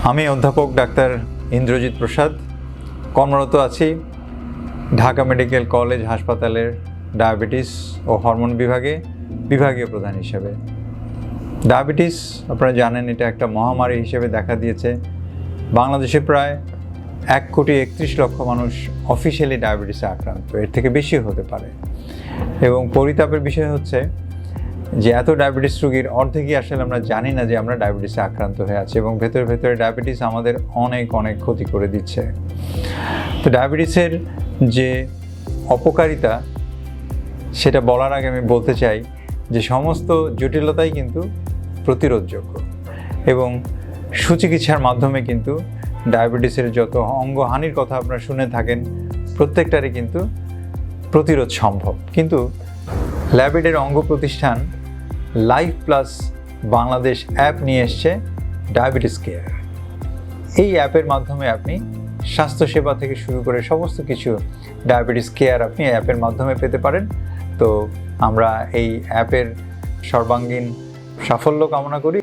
আমি অধ্যাপক ডাক্তার ইন্দ্রজিৎ প্রসাদ কর্মরত আছি ঢাকা মেডিকেল কলেজ হাসপাতালের ডায়াবেটিস ও হরমোন বিভাগীয় প্রধান হিসেবে। ডায়াবেটিস আপনারা জানেন এটা একটা মহামারী হিসেবে দেখা দিয়েছে। বাংলাদেশে প্রায় 1,31,00,000 মানুষ অফিসিয়ালি ডায়াবেটিসে আক্রান্ত, এর থেকে বেশি হতে পারে। এবং পরিতাপের বিষয় হচ্ছে যে এত ডায়াবেটিস রোগীর অর্ধেকই আসলে আমরা জানি না যে আমরা ডায়াবেটিসে আক্রান্ত হয়ে আছি, এবং ভেতরে ডায়াবেটিস আমাদের অনেক ক্ষতি করে দিচ্ছে। তো ডায়াবেটিসের যে অপকারিতা সেটা বলার আগে আমি বলতে চাই যে সমস্ত জটিলতাই কিন্তু প্রতিরোধযোগ্য, এবং সুচিকিৎসার মাধ্যমে কিন্তু ডায়াবেটিসের যত অঙ্গহানির কথা আপনারা শুনে থাকেন প্রত্যেকটারই কিন্তু প্রতিরোধ সম্ভব। কিন্তু ল্যাবেডের অঙ্গ প্রতিষ্ঠান লাইফ প্লাস বাংলাদেশ অ্যাপ নিয়ে এসছে ডায়াবেটিস কেয়ার। এই অ্যাপের মাধ্যমে আপনি স্বাস্থ্যসেবা থেকে শুরু করে সমস্ত কিছু ডায়াবেটিস কেয়ার আপনি অ্যাপের মাধ্যমে পেতে পারেন। তো আমরা এই অ্যাপের সর্বাঙ্গীন সাফল্য কামনা করি